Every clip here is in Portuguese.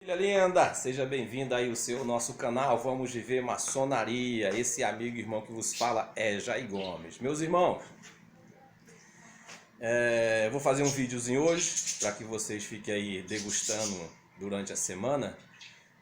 Filha linda, seja bem-vinda aí ao nosso canal Vamos Viver Maçonaria. Esse amigo e irmão que vos fala é Jair Gomes. Meus irmãos, vou fazer um videozinho hoje para que vocês fiquem aí degustando durante a semana,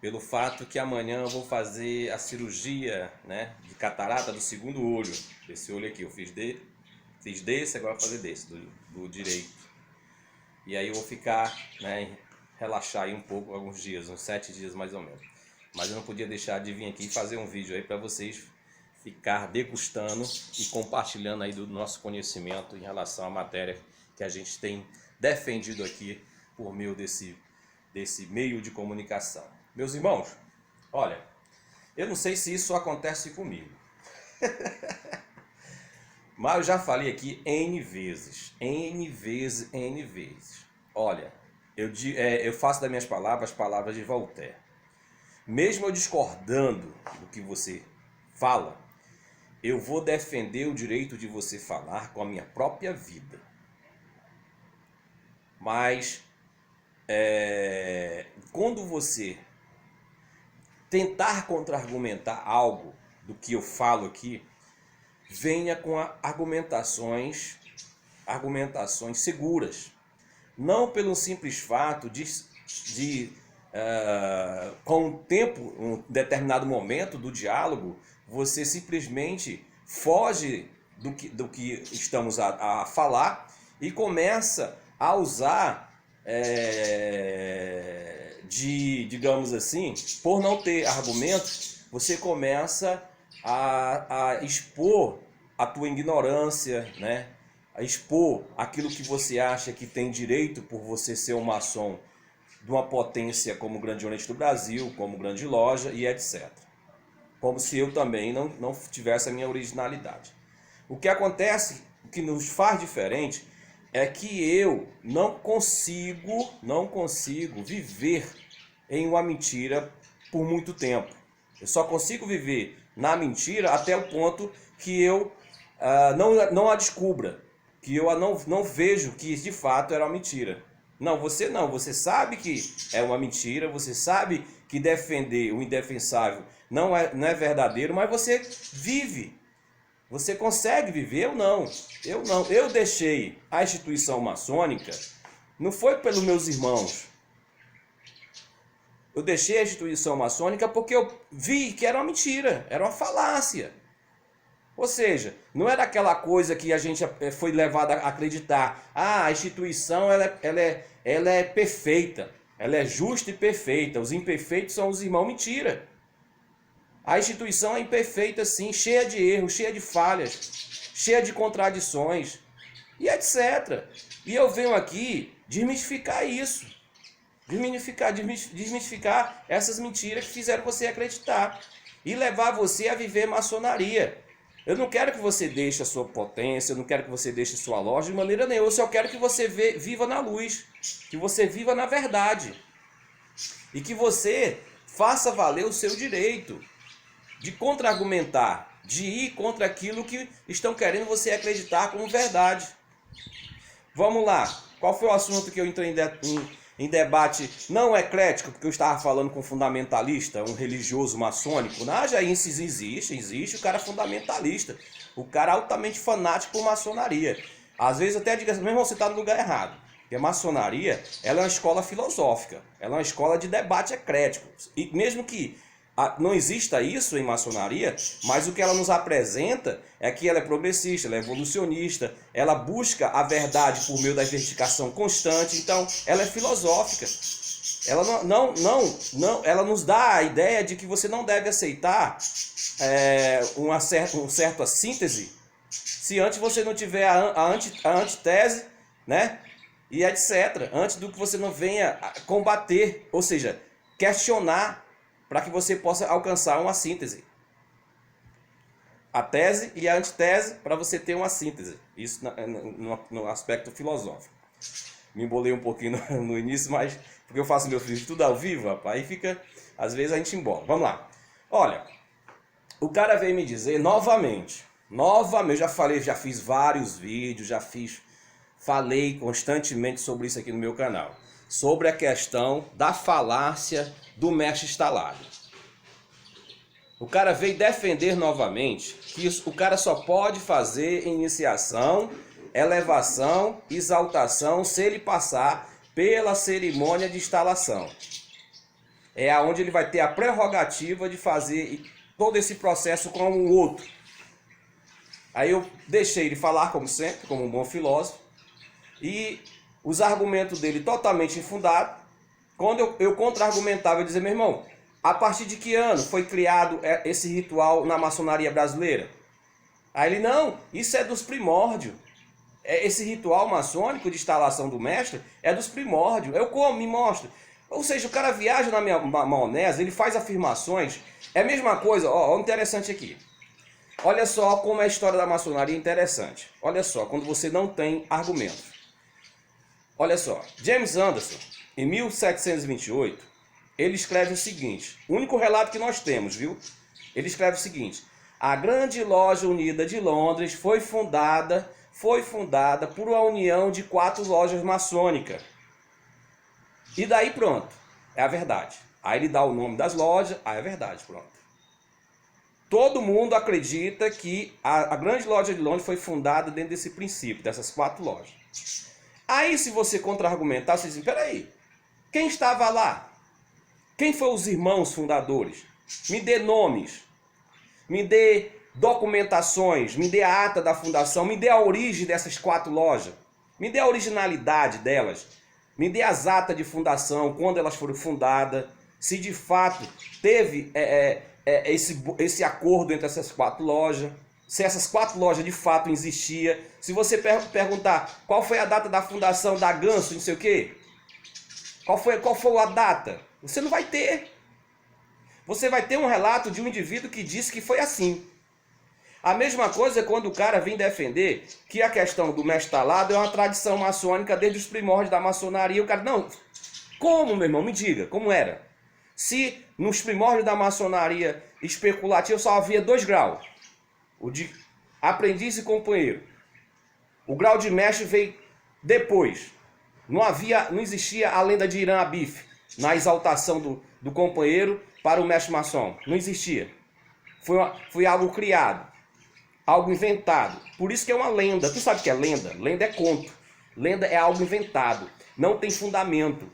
pelo fato que amanhã eu vou fazer a cirurgia, né, de catarata do segundo olho. Esse olho aqui eu fiz desse, agora vou fazer desse, do direito. E aí eu vou ficar, né, relaxar aí um pouco, alguns dias, uns 7 dias mais ou menos. Mas eu não podia deixar de vir aqui e fazer um vídeo aí para vocês ficar degustando e compartilhando aí do nosso conhecimento em relação à matéria que a gente tem defendido aqui por meio desse meio de comunicação. Meus irmãos, olha, eu não sei se isso acontece comigo. Mas eu já falei aqui N vezes. Olha, eu faço das minhas palavras palavras de Voltaire. Mesmo eu discordando do que você fala, eu vou defender o direito de você falar com a minha própria vida. Mas, quando você tentar contra-argumentar algo do que eu falo aqui, venha com argumentações seguras. Não pelo simples fato com o tempo, um determinado momento do diálogo, você simplesmente foge do que estamos a falar e começa a usar, digamos assim, por não ter argumentos, você começa a expor a tua ignorância, né? A expor aquilo que você acha que tem direito por você ser um maçom de uma potência como o Grande Oriente do Brasil, como Grande Loja e etc. Como se eu também não tivesse a minha originalidade. O que acontece, o que nos faz diferente, é que eu não consigo viver em uma mentira por muito tempo. Eu só consigo viver na mentira até o ponto que eu não a descubra, que eu não vejo que de fato era uma mentira. Não, você sabe que é uma mentira, você sabe que defender o indefensável não é verdadeiro, mas você vive. Você consegue viver? Eu não. Eu deixei a instituição maçônica, não foi pelos meus irmãos. Eu deixei a instituição maçônica porque eu vi que era uma mentira, era uma falácia. Ou seja, não era aquela coisa que a gente foi levado a acreditar. A instituição ela é perfeita, ela é justa e perfeita. Os imperfeitos são os irmãos. Mentira. A instituição é imperfeita sim, cheia de erros, cheia de falhas, cheia de contradições e etc. E eu venho aqui desmistificar isso. Desmistificar essas mentiras que fizeram você acreditar e levar você a viver maçonaria. Eu não quero que você deixe a sua potência, eu não quero que você deixe a sua loja de maneira nenhuma. Eu só quero que você viva na luz, que você viva na verdade. E que você faça valer o seu direito de contra-argumentar, de ir contra aquilo que estão querendo você acreditar como verdade. Vamos lá. Qual foi o assunto que eu entrei em debate não eclético, porque eu estava falando com um fundamentalista, um religioso maçônico? Já isso existe o cara fundamentalista, o cara altamente fanático por maçonaria. Às vezes até diga assim, meu irmão, você está no lugar errado. Porque a maçonaria, ela é uma escola filosófica, ela é uma escola de debate eclético. E mesmo que não exista isso em maçonaria, mas o que ela nos apresenta é que ela é progressista, ela é evolucionista, ela busca a verdade por meio da investigação constante, então ela é filosófica. Ela ela nos dá a ideia de que você não deve aceitar uma certa síntese se antes você não tiver a antitese, né? E etc. Antes do que você não venha combater, ou seja, questionar, para que você possa alcançar uma síntese. A tese e a antitese para você ter uma síntese. Isso no aspecto filosófico. Me embolei um pouquinho no início, mas porque eu faço meu filho tudo ao vivo, rapaz, aí fica, às vezes a gente embola. Vamos lá. Olha, o cara veio me dizer novamente, eu já falei, já fiz vários vídeos, falei constantemente sobre isso aqui no meu canal. sobre a questão da falácia do mestre instalado. O cara veio defender novamente que o cara só pode fazer iniciação, elevação, exaltação se ele passar pela cerimônia de instalação. É aonde ele vai ter a prerrogativa de fazer todo esse processo com o outro. Aí eu deixei ele falar, como sempre, como um bom filósofo, e os argumentos dele totalmente infundados. Quando eu contra-argumentava, eu dizia, meu irmão, a partir de que ano foi criado esse ritual na maçonaria brasileira? Aí ele, não, isso é dos primórdios. Esse ritual maçônico de instalação do mestre é dos primórdios. Eu como? Me mostra. Ou seja, o cara viaja na minha maionese, ele faz afirmações. É a mesma coisa, ó, interessante aqui. Olha só como a história da maçonaria é interessante. Olha só, quando você não tem argumentos. Olha só, James Anderson, em 1728, ele escreve o seguinte, o único relato que nós temos, viu? Ele escreve o seguinte, a Grande Loja Unida de Londres foi fundada por uma união de 4 lojas maçônicas. E daí pronto, é a verdade. Aí ele dá o nome das lojas, aí é a verdade, pronto. Todo mundo acredita que a Grande Loja de Londres foi fundada dentro desse princípio, dessas 4 lojas. Aí se você contra-argumentar, você diz, peraí, quem estava lá? Quem foram os irmãos fundadores? Me dê nomes, me dê documentações, me dê a ata da fundação, me dê a origem dessas 4 lojas, me dê a originalidade delas, me dê as atas de fundação, quando elas foram fundadas, se de fato teve esse acordo entre essas 4 lojas, se essas 4 lojas de fato existiam. Se você perguntar qual foi a data da fundação da Ganso, não sei o quê, qual foi a data, você não vai ter. Você vai ter um relato de um indivíduo que disse que foi assim. A mesma coisa é quando o cara vem defender que a questão do mestre talado é uma tradição maçônica desde os primórdios da maçonaria. O cara, não, como, meu irmão? Me diga, como era? Se nos primórdios da maçonaria especulativa só havia 2 graus, o de aprendiz e companheiro. O grau de mestre veio depois. Não existia a lenda de Irã Abif na exaltação do companheiro para o mestre maçom. Não existia. Foi algo criado, algo inventado. Por isso que é uma lenda. Tu sabe o que é lenda? Lenda é conto. Lenda é algo inventado. Não tem fundamento.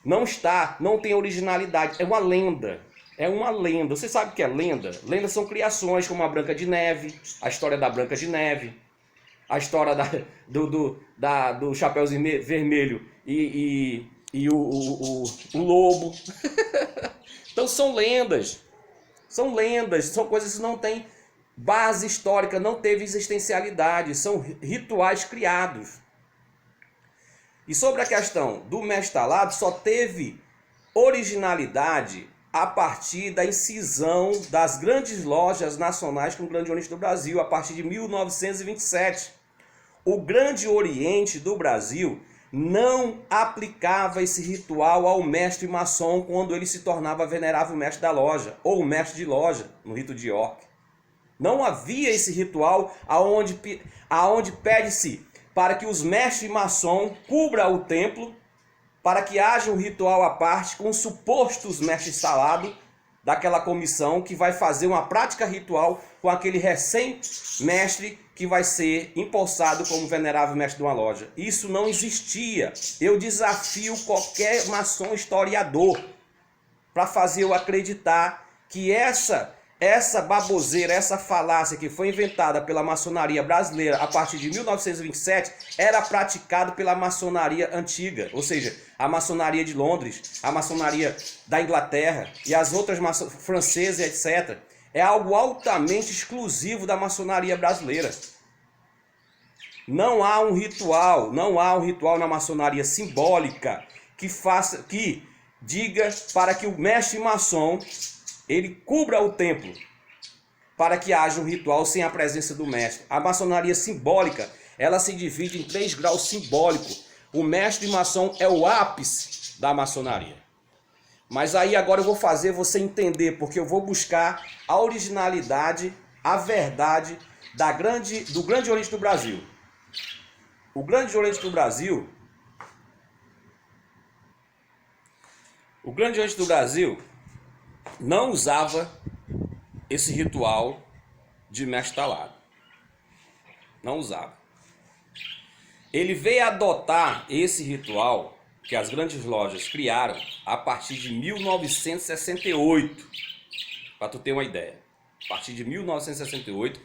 Não tem originalidade. É uma lenda. É uma lenda. Você sabe o que é lenda? Lendas são criações como a Branca de Neve, a história da Branca de Neve, a história do Chapeuzinho Vermelho e o lobo. Então são lendas. São lendas, são coisas que não têm base histórica, não teve existencialidade, são rituais criados. E sobre a questão do mestre talado, só teve originalidade a partir da incisão das grandes lojas nacionais com o Grande Oriente do Brasil, a partir de 1927. O Grande Oriente do Brasil não aplicava esse ritual ao mestre maçom quando ele se tornava venerável mestre da loja, ou mestre de loja, no rito de York. Não havia esse ritual aonde pede-se para que os mestres maçom cubram o templo, para que haja um ritual à parte com supostos mestres salados daquela comissão que vai fazer uma prática ritual com aquele recém-mestre que vai ser empossado como venerável mestre de uma loja. Isso não existia. Eu desafio qualquer maçom historiador para fazer eu acreditar que essa baboseira, essa falácia que foi inventada pela maçonaria brasileira a partir de 1927 era praticada pela maçonaria antiga, ou seja, a maçonaria de Londres, a maçonaria da Inglaterra e as outras francesas, etc. É algo altamente exclusivo da maçonaria brasileira. Não há um ritual na maçonaria simbólica que diga para que o mestre maçom ele cubra o templo, para que haja um ritual sem a presença do mestre. A maçonaria simbólica, ela se divide em 3 graus simbólicos. O mestre maçom é o ápice da maçonaria. Mas aí agora eu vou fazer você entender, porque eu vou buscar a originalidade, a verdade do Grande Oriente do Brasil. O Grande Oriente do Brasil O Grande Oriente do Brasil não usava esse ritual de mestre talado. Não usava. Ele veio adotar esse ritual que as grandes lojas criaram a partir de 1968. Para tu ter uma ideia. A partir de 1968,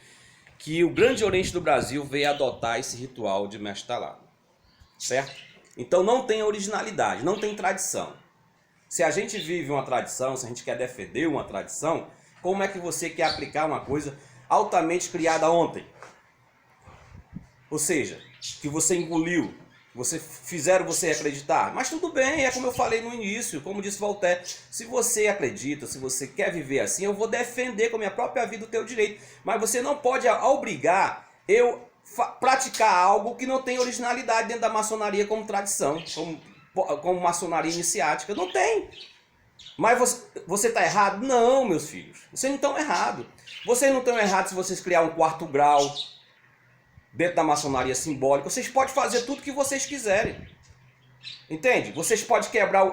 que o Grande Oriente do Brasil veio adotar esse ritual de mestre talado. Certo? Então não tem originalidade, não tem tradição. Se a gente vive uma tradição, se a gente quer defender uma tradição, como é que você quer aplicar uma coisa altamente criada ontem? Ou seja, que você engoliu, fizeram você acreditar. Mas tudo bem, é como eu falei no início, como disse Voltaire, se você acredita, se você quer viver assim, eu vou defender com a minha própria vida o teu direito. Mas você não pode obrigar eu praticar algo que não tem originalidade dentro da maçonaria como tradição, como maçonaria iniciática. Não tem. Mas você está errado? Não, meus filhos. Vocês não estão errados. Vocês não estão errados se vocês criarem um quarto grau dentro da maçonaria simbólica. Vocês podem fazer tudo o que vocês quiserem. Entende? Vocês podem quebrar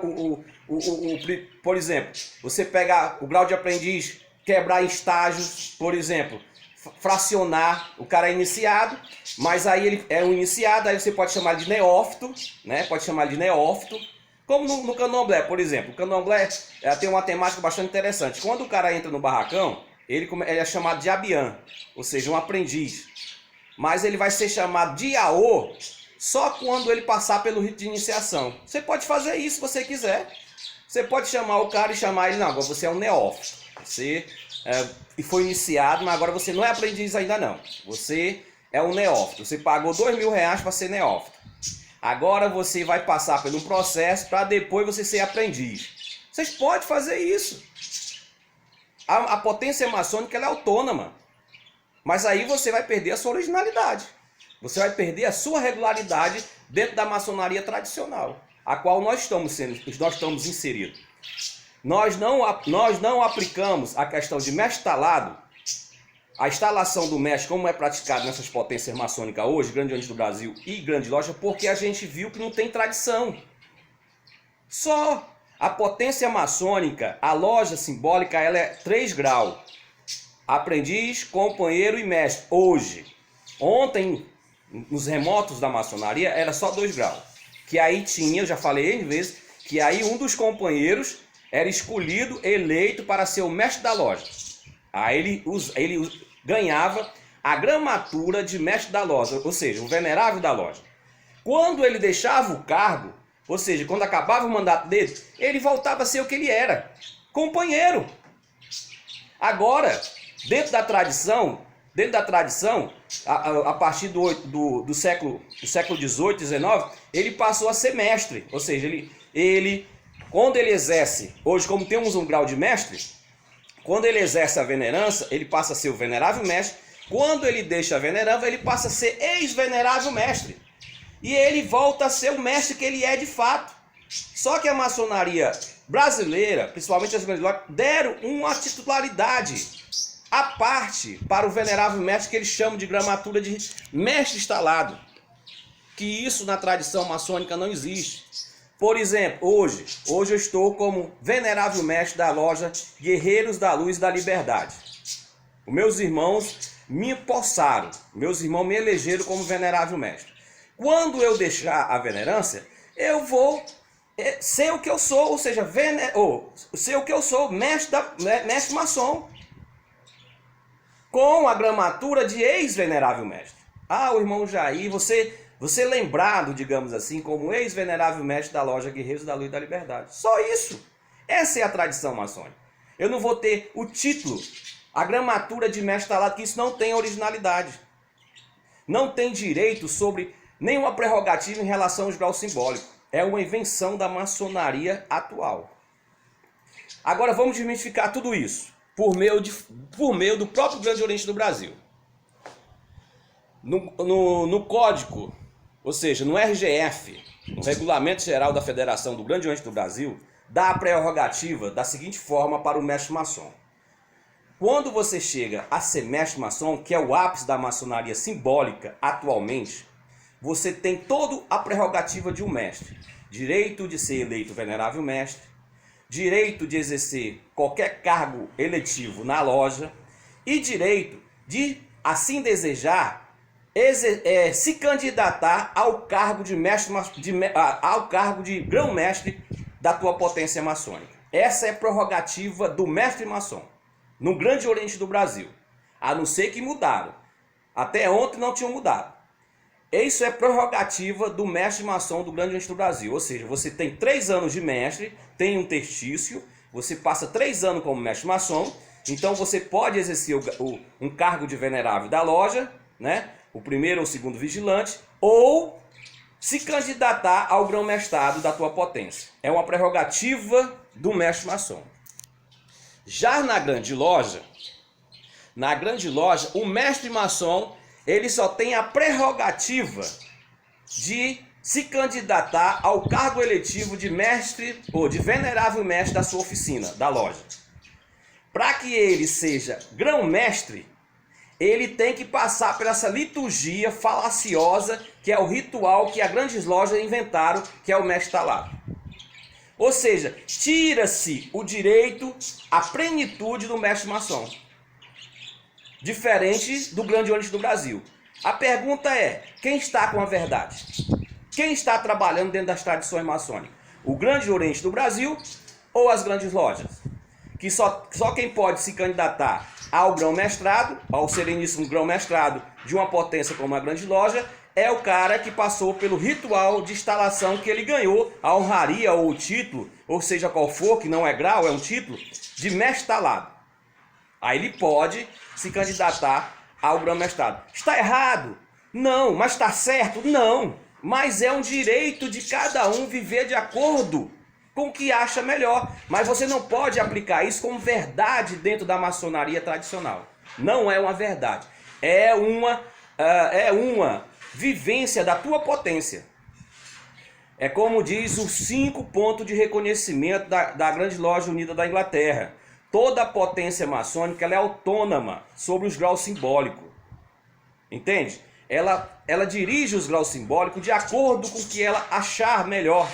por exemplo, você pegar o grau de aprendiz, quebrar em estágios, por exemplo, fracionar, o cara é iniciado, mas aí ele é um iniciado, aí você pode chamar ele de neófito, né? Pode chamar ele de neófito, como no candomblé, por exemplo. O candomblé tem uma temática bastante interessante. Quando o cara entra no barracão, ele é chamado de abiã, ou seja, um aprendiz. Mas ele vai ser chamado de iaô só quando ele passar pelo rito de iniciação. Você pode fazer isso se você quiser. Você pode chamar o cara e chamar ele, não, agora você é um neófito. Você foi iniciado, mas agora você não é aprendiz ainda não. Você é um neófito. Você pagou R$2.000 para ser neófito. Agora você vai passar por um processo para depois você ser aprendiz. Vocês podem fazer isso. A potência maçônica ela é autônoma. Mas aí você vai perder a sua originalidade. Você vai perder a sua regularidade dentro da maçonaria tradicional, a qual nós estamos inseridos. Nós não aplicamos a questão de mestre talado, a instalação do mestre, como é praticado nessas potências maçônicas hoje, Grande Oriente do Brasil e Grande Loja, porque a gente viu que não tem tradição. Só a potência maçônica, a loja simbólica, ela é 3 graus. Aprendiz, companheiro e mestre. Hoje, ontem, nos remotos da maçonaria, era só 2 graus. Que aí tinha, eu já falei N vezes, que aí um dos companheiros era escolhido, eleito para ser o mestre da loja. Aí ele ganhava a gramatura de mestre da loja, ou seja, o venerável da loja. Quando ele deixava o cargo, ou seja, quando acabava o mandato dele, ele voltava a ser o que ele era, companheiro. Agora, dentro da tradição, a partir do século XVIII, XIX, ele passou a ser mestre. Ou seja, ele quando ele exerce, hoje como temos um grau de mestre, quando ele exerce a venerança, ele passa a ser o venerável mestre. Quando ele deixa a venerável, ele passa a ser ex-venerável mestre. E ele volta a ser o mestre que ele é de fato. Só que a maçonaria brasileira, principalmente as grandes lojas, deram uma titularidade à parte para o venerável mestre, que eles chamam de gramatura de mestre instalado. Que isso na tradição maçônica não existe. Por exemplo, hoje eu estou como venerável mestre da loja Guerreiros da Luz e da Liberdade. Os meus irmãos me possaram, meus irmãos me elegeram como venerável mestre. Quando eu deixar a venerância, eu vou ser o que eu sou, ou seja, ser o que eu sou, mestre maçom. Com a gramatura de ex-venerável mestre. Ah, o irmão Jair, você lembrado, digamos assim, como ex-venerável mestre da loja Guerreiros da Luz e da Liberdade. Só isso. Essa é a tradição maçônica. Eu não vou ter o título, a gramatura de mestre talado, que isso não tem originalidade. Não tem direito sobre nenhuma prerrogativa em relação aos graus simbólicos. É uma invenção da maçonaria atual. Agora vamos desmistificar tudo isso por meio do próprio Grande Oriente do Brasil. No código, ou seja, no RGF, no Regulamento Geral da Federação do Grande Oriente do Brasil, dá a prerrogativa da seguinte forma para o mestre maçom. Quando você chega a ser mestre maçom, que é o ápice da maçonaria simbólica atualmente, você tem toda a prerrogativa de um mestre. Direito de ser eleito venerável mestre, direito de exercer qualquer cargo eletivo na loja e direito de, assim desejar, se candidatar ao cargo de ao cargo de grão-mestre da tua potência maçônica. Essa é prerrogativa do mestre maçom no Grande Oriente do Brasil, a não ser que mudaram. Até ontem não tinham mudado. Isso é prerrogativa do mestre maçom do Grande Oriente do Brasil. Ou seja, você tem 3 anos de mestre, tem um testício, você passa 3 anos como mestre maçom, então você pode exercer um cargo de venerável da loja, né? O primeiro ou segundo vigilante, ou se candidatar ao grão-mestrado da tua potência. É uma prerrogativa do mestre maçom. Já na grande loja, o mestre maçom, ele só tem a prerrogativa de se candidatar ao cargo eletivo de mestre ou de venerável mestre da sua oficina, da loja. Para que ele seja grão-mestre, ele tem que passar por essa liturgia falaciosa, que é o ritual que as grandes lojas inventaram, que é o mestre talado. Ou seja, tira-se o direito à plenitude do mestre maçom. Diferente do Grande Oriente do Brasil. A pergunta é, quem está com a verdade? Quem está trabalhando dentro das tradições maçônicas? O Grande Oriente do Brasil ou as grandes lojas? Que só quem pode se candidatar ao grão-mestrado, ao sereníssimo grão-mestrado de uma potência como a grande loja, é o cara que passou pelo ritual de instalação que ele ganhou, a honraria ou o título, ou seja qual for, que não é grau, é um título, de mestre talado. Aí ele pode se candidatar ao grão-mestrado. Está errado? Não. Mas está certo? Não. Mas é um direito de cada um viver de acordo com o que acha melhor. Mas você não pode aplicar isso como verdade dentro da maçonaria tradicional. Não é uma verdade. É uma vivência da tua potência. É como diz os 5 pontos de reconhecimento da Grande Loja Unida da Inglaterra. Toda a potência maçônica ela é autônoma sobre os graus simbólicos. Entende? Ela dirige os graus simbólicos de acordo com o que ela achar melhor.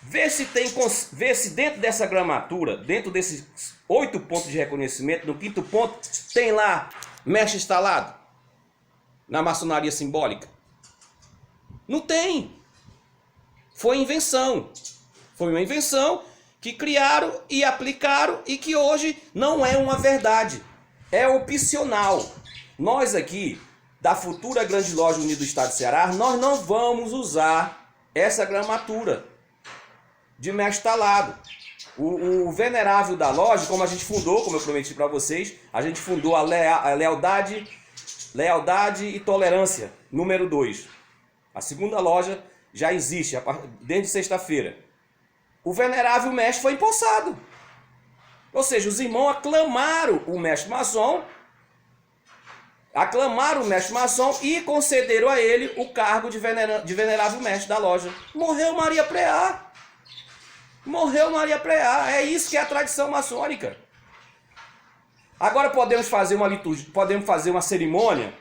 Vê se dentro dessa gramatura, dentro desses 8 pontos de reconhecimento, no 5º ponto, tem lá mestre instalado na maçonaria simbólica. Não tem. Foi invenção. Foi uma invenção que criaram e aplicaram e que hoje não é uma verdade. É opcional. Nós aqui, da futura Grande Loja Unida do Estado de Ceará, nós não vamos usar essa gramatura de mestre talado. O venerável da loja, como a gente fundou, como eu prometi para vocês, a gente fundou a lealdade e tolerância, número 2. A segunda loja já existe desde sexta-feira. O venerável mestre foi empossado. Ou seja, os irmãos aclamaram o mestre maçom, e concederam a ele o cargo de venerável mestre da loja. Morreu Maria Preá. É isso que é a tradição maçônica. Agora podemos fazer uma liturgia, podemos fazer uma cerimônia?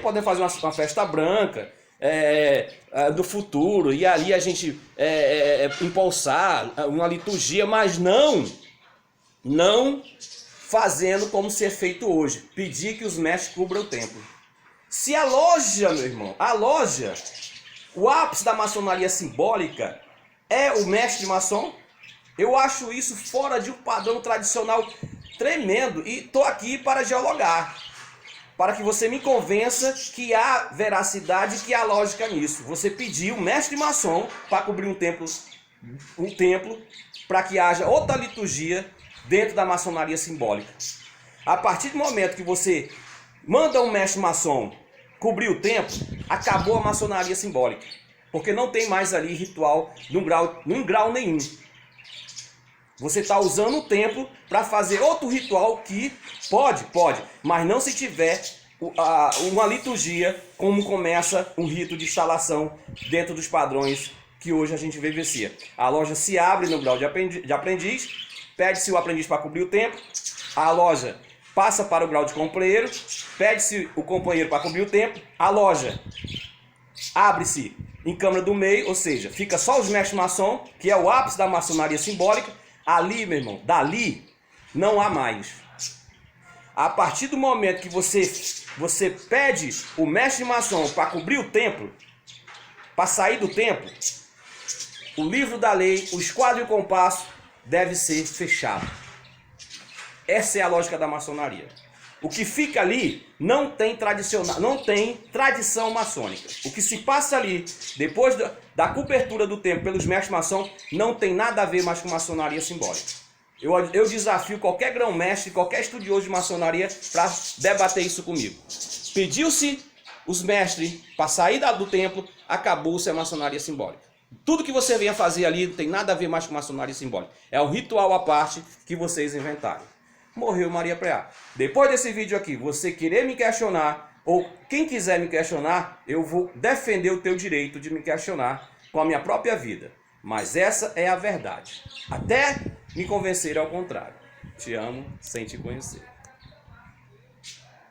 Podemos fazer uma festa branca. Do futuro, e ali a gente impulsar uma liturgia, mas não fazendo como ser feito hoje, pedir que os mestres cubram o templo. Se a loja, meu irmão, o ápice da maçonaria simbólica é o mestre maçom, eu acho isso fora de um padrão tradicional tremendo, e estou aqui para dialogar, para que você me convença que há veracidade, que há lógica nisso. Você pediu um mestre maçom para cobrir um templo para que haja outra liturgia dentro da maçonaria simbólica. A partir do momento que você manda um mestre maçom cobrir o templo, acabou a maçonaria simbólica. Porque não tem mais ali ritual num grau nenhum. Você está usando o templo para fazer outro ritual que pode, mas não se tiver uma liturgia como começa um rito de instalação dentro dos padrões que hoje a gente vivencia. A loja se abre no grau de aprendiz, pede-se o aprendiz para cobrir o templo, a loja passa para o grau de companheiro, pede-se o companheiro para cobrir o templo, a loja abre-se em câmara do meio, ou seja, fica só os mestres maçom, que é o ápice da maçonaria simbólica. Ali, meu irmão, dali não há mais. A partir do momento que você pede o mestre maçom para cobrir o templo, para sair do templo, o livro da lei, o esquadro e o compasso deve ser fechado. Essa é a lógica da maçonaria. O que fica ali não tem tradição maçônica. O que se passa ali, depois da cobertura do templo pelos mestres maçons, não tem nada a ver mais com maçonaria simbólica. Eu desafio qualquer grão-mestre, qualquer estudioso de maçonaria para debater isso comigo. Pediu-se os mestres para sair do templo, acabou-se a maçonaria simbólica. Tudo que você venha fazer ali não tem nada a ver mais com maçonaria simbólica. É um ritual à parte que vocês inventaram. Morreu Maria Preá. Depois desse vídeo aqui, você querer me questionar, ou quem quiser me questionar, eu vou defender o teu direito de me questionar com a minha própria vida. Mas essa é a verdade. Até me convencer ao contrário. Te amo sem te conhecer.